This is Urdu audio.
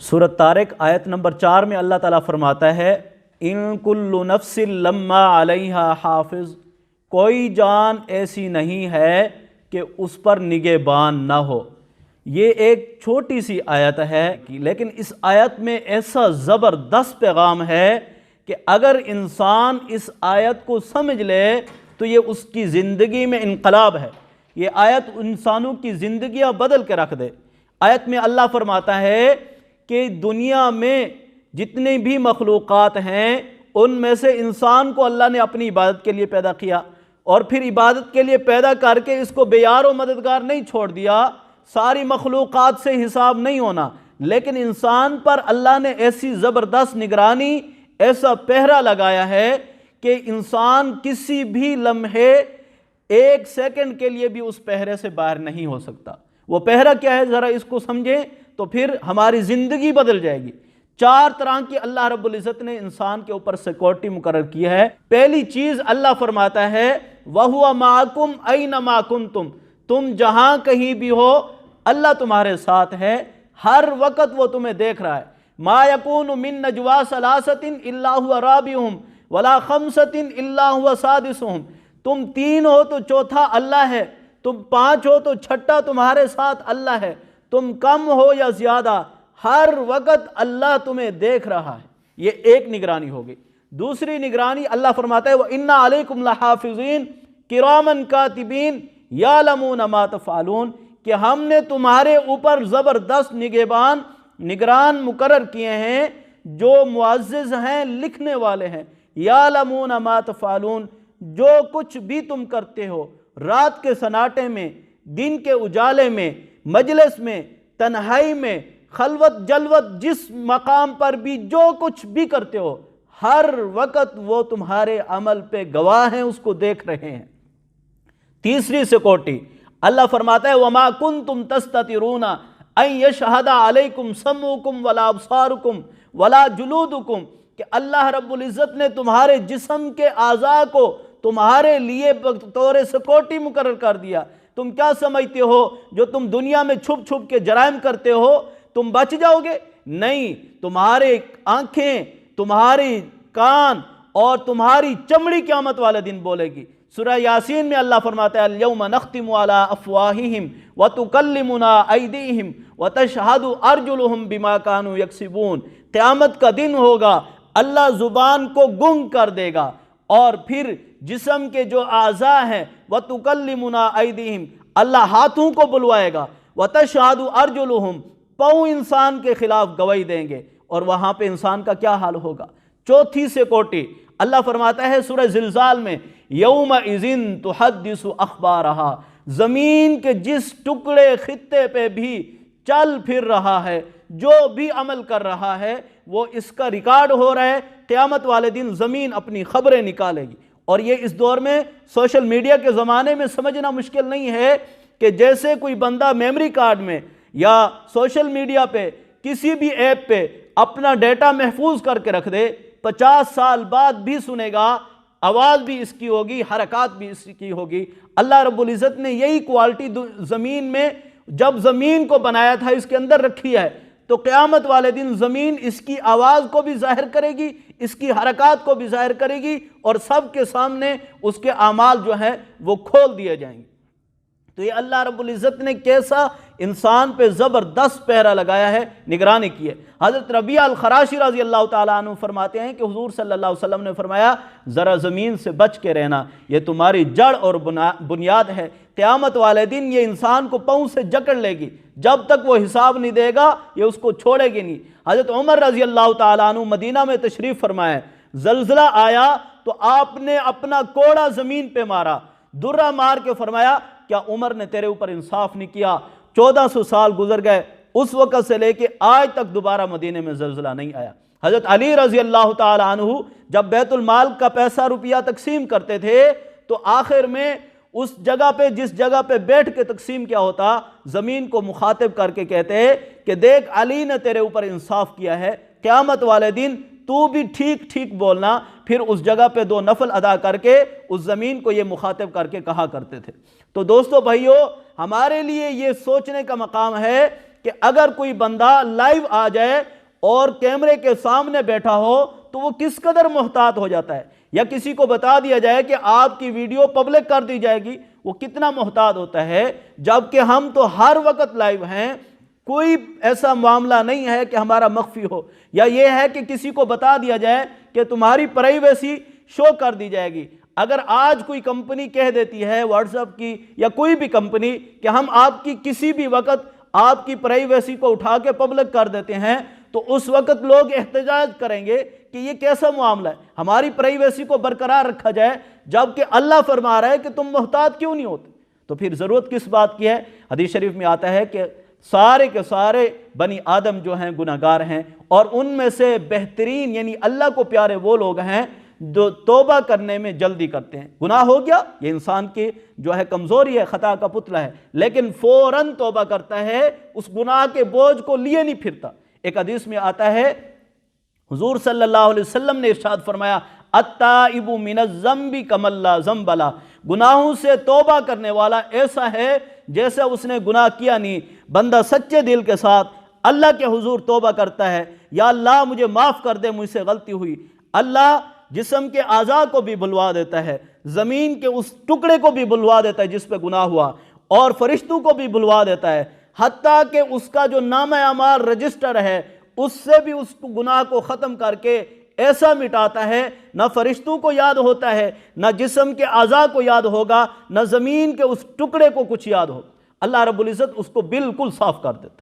سورۃ طارق آیت نمبر 4 میں اللہ تعالیٰ فرماتا ہے ان کل نفس لما علیہا حافظ، کوئی جان ایسی نہیں ہے کہ اس پر نگہبان نہ ہو۔ یہ ایک چھوٹی سی آیت ہے لیکن اس آیت میں ایسا زبردست پیغام ہے کہ اگر انسان اس آیت کو سمجھ لے تو یہ اس کی زندگی میں انقلاب ہے۔ یہ آیت انسانوں کی زندگیاں بدل کے رکھ دے۔ آیت میں اللہ فرماتا ہے کہ دنیا میں جتنی بھی مخلوقات ہیں ان میں سے انسان کو اللہ نے اپنی عبادت کے لیے پیدا کیا، اور پھر عبادت کے لیے پیدا کر کے اس کو بے یار و مددگار نہیں چھوڑ دیا۔ ساری مخلوقات سے حساب نہیں ہونا، لیکن انسان پر اللہ نے ایسی زبردست نگرانی، ایسا پہرا لگایا ہے کہ انسان کسی بھی لمحے ایک سیکنڈ کے لیے بھی اس پہرے سے باہر نہیں ہو سکتا۔ وہ پہرا کیا ہے ذرا اس کو سمجھیں تو پھر ہماری زندگی بدل جائے گی۔ 4 طرح کی اللہ رب العزت نے انسان کے اوپر سیکورٹی مقرر کی ہے۔ پہلی چیز اللہ فرماتا ہے وَهُوَ مَعَكُمْ أَيْنَمَا كُنْتُمْ، تم جہاں کہیں بھی ہو اللہ تمہارے ساتھ ہے، ہر وقت وہ تمہیں دیکھ رہا ہے۔ مَا يَكُونُ مِن نَجْوَى ثَلَاثَةٍ إِلَّا هُوَ رَابِعُهُمْ وَلَا خَمْسَةٍ إِلَّا هُوَ سَادِسُهُمْ، تم 3 ہو تو چوتھا اللہ ہے، تم 5 ہو تو چھٹا تمہارے ساتھ اللہ ہے، تم کم ہو یا زیادہ ہر وقت اللہ تمہیں دیکھ رہا ہے۔ یہ ایک نگرانی ہوگی۔ دوسری نگرانی اللہ فرماتا ہے وَإِنَّ عَلَيْكُمْ لَحَافِظِينَ كِرَامًا كَاتِبِينَ يَعْلَمُونَ مَا تَفْعَلُونَ، کہ ہم نے تمہارے اوپر زبردست نگران مقرر کیے ہیں جو معزز ہیں، لکھنے والے ہیں۔ يَعْلَمُونَ مَا تَفْعَلُونَ، جو کچھ بھی تم کرتے ہو، رات کے سناٹے میں، دن کے اجالے میں، مجلس میں، تنہائی میں، خلوت جلوت، جس مقام پر بھی جو کچھ بھی کرتے ہو، ہر وقت وہ تمہارے عمل پہ گواہ ہیں، اس کو دیکھ رہے ہیں۔ تیسری سیکورٹی اللہ فرماتا ہے وَمَا كُنْتُمْ تَسْتَتِرُونَ أَن يَشْهَدَ عَلَيْكُمْ سَمْعُكُمْ وَلَا أَبْصَارُكُمْ وَلَا جُلُودُكُمْ، کہ اللہ رب العزت نے تمہارے جسم کے اعضاء کو تمہارے لیے بطور سیکورٹی مقرر کر دیا۔ تم کیا سمجھتے ہو جو تم دنیا میں چھپ چھپ کے جرائم کرتے ہو تم بچ جاؤ گے؟ نہیں، تمہارے آنکھیں، تمہاری کان اور تمہاری چمڑی قیامت والے دن بولے گی۔ سورہ یاسین میں اللہ فرماتا ہے اليوم نختم على افواہہم وتکلمنا ایدیہم وتشہد ارجلہم بما كانوا یکسبون، قیامت کا دن ہوگا، اللہ زبان کو گنگ کر دے گا اور پھر جسم کے جو اعضاء ہیں وَتُكَلِّمُنَا أَيْدِهِمْ، اللہ ہاتھوں کو بلوائے گا، وَتَشْهَدُ أَرْجُلُهُمْ، پاؤں انسان کے خلاف گواہی دیں گے، اور وہاں پہ انسان کا کیا حال ہوگا۔ چوتھی سیکورٹی اللہ فرماتا ہے سورہ زلزال میں يَوْمَئِذٍ تُحَدِّثُ أَخْبَارَهَا، زمین کے جس ٹکڑے خطے پہ بھی چل پھر رہا ہے، جو بھی عمل کر رہا ہے وہ اس کا ریکارڈ ہو رہا ہے۔ قیامت والے دن زمین اپنی خبریں نکالے گی، اور یہ اس دور میں سوشل میڈیا کے زمانے میں سمجھنا مشکل نہیں ہے کہ جیسے کوئی بندہ میموری کارڈ میں یا سوشل میڈیا پہ کسی بھی ایپ پہ اپنا ڈیٹا محفوظ کر کے رکھ دے، 50 سال بعد بھی سنے گا، آواز بھی اس کی ہوگی، حرکات بھی اس کی ہوگی۔ اللہ رب العزت نے یہی کوالٹی زمین میں جب زمین کو بنایا تھا اس کے اندر رکھی ہے، تو قیامت والے دن زمین اس کی آواز کو بھی ظاہر کرے گی، اس کی حرکات کو بھی ظاہر کرے گی، اور سب کے سامنے اس کے اعمال جو ہیں وہ کھول دیے جائیں گے۔ تو یہ اللہ رب العزت نے کیسا انسان پہ زبردست پہرا لگایا ہے، نگرانی کی ہے۔ حضرت ربیعہ الخراشی رضی اللہ تعالیٰ عنہ فرماتے ہیں کہ حضور صلی اللہ علیہ وسلم نے فرمایا ذرا زمین سے بچ کے رہنا، یہ تمہاری جڑ اور بنیاد ہے، قیامت والے دن یہ انسان کو پاؤں سے جکڑ لے گی، جب تک وہ حساب نہیں دے گا یہ اس کو چھوڑے گی نہیں۔ حضرت عمر رضی اللہ تعالیٰ عنہ مدینہ میں تشریف فرمائے، زلزلہ آیا تو آپ نے اپنا کوڑا زمین پہ مارا، درہ مار کے فرمایا کیا عمر نے تیرے اوپر انصاف نہیں کیا؟ 1400 سال گزر گئے، اس وقت سے لے کے آج تک دوبارہ مدینے میں زلزلہ نہیں آیا۔ حضرت علی رضی اللہ تعالی عنہ جب بیت المال کا پیسہ روپیہ تقسیم کرتے تھے تو آخر میں اس جگہ پہ جس جگہ پہ بیٹھ کے تقسیم کیا ہوتا، زمین کو مخاطب کر کے کہتے کہ دیکھ علی نے تیرے اوپر انصاف کیا ہے، قیامت والے دن تو بھی ٹھیک ٹھیک بولنا۔ پھر اس جگہ پہ 2 نفل ادا کر کے اس زمین کو یہ مخاطب کر کے کہا کرتے تھے۔ تو دوستو بھائیو، ہمارے لیے یہ سوچنے کا مقام ہے کہ اگر کوئی بندہ لائیو آ جائے اور کیمرے کے سامنے بیٹھا ہو تو وہ کس قدر محتاط ہو جاتا ہے، یا کسی کو بتا دیا جائے کہ آپ کی ویڈیو پبلک کر دی جائے گی وہ کتنا محتاط ہوتا ہے، جبکہ ہم تو ہر وقت لائیو ہیں، کوئی ایسا معاملہ نہیں ہے کہ ہمارا مخفی ہو، یا یہ ہے کہ کسی کو بتا دیا جائے کہ تمہاری پرائیویسی شو کر دی جائے گی۔ اگر آج کوئی کمپنی کہہ دیتی ہے واٹس ایپ کی یا کوئی بھی کمپنی کہ ہم آپ کی کسی بھی وقت آپ کی پرائیویسی کو اٹھا کے پبلک کر دیتے ہیں، تو اس وقت لوگ احتجاج کریں گے کہ یہ کیسا معاملہ ہے، ہماری پرائیویسی کو برقرار رکھا جائے جبکہ اللہ فرما رہا ہے کہ تم محتاط کیوں نہیں ہوتے، تو پھر ضرورت کس بات کی ہے؟ حدیث شریف میں آتا ہے کہ سارے کے سارے بنی آدم جو ہیں گناہگار ہیں، اور ان میں سے بہترین یعنی اللہ کو پیارے وہ لوگ ہیں جو توبہ کرنے میں جلدی کرتے ہیں۔ گناہ ہو گیا، یہ انسان کی جو ہے کمزوری ہے، خطا کا پتلا ہے، لیکن فوراً توبہ کرتا ہے، اس گناہ کے بوجھ کو لیے نہیں پھرتا۔ ایک حدیث میں آتا ہے حضور صلی اللہ علیہ وسلم نے ارشاد فرمایا التائب من الذنب کمن لا ذنب لہ، گناہوں سے توبہ کرنے والا ایسا ہے جیسے اس نے گناہ کیا نہیں۔ بندہ سچے دل کے ساتھ اللہ کے حضور توبہ کرتا ہے، یا اللہ مجھے معاف کر دے، مجھ سے غلطی ہوئی، اللہ جسم کے اعضاء کو بھی بلوا دیتا ہے، زمین کے اس ٹکڑے کو بھی بلوا دیتا ہے جس پہ گناہ ہوا، اور فرشتوں کو بھی بلوا دیتا ہے، حتیٰ کہ اس کا جو نامہ اعمال رجسٹر ہے اس سے بھی اس گناہ کو ختم کر کے ایسا مٹاتا ہے، نہ فرشتوں کو یاد ہوتا ہے، نہ جسم کے اعضاء کو یاد ہوگا، نہ زمین کے اس ٹکڑے کو کچھ یاد ہوگا، اللہ رب العزت اس کو بالکل صاف کر دیتا ہے۔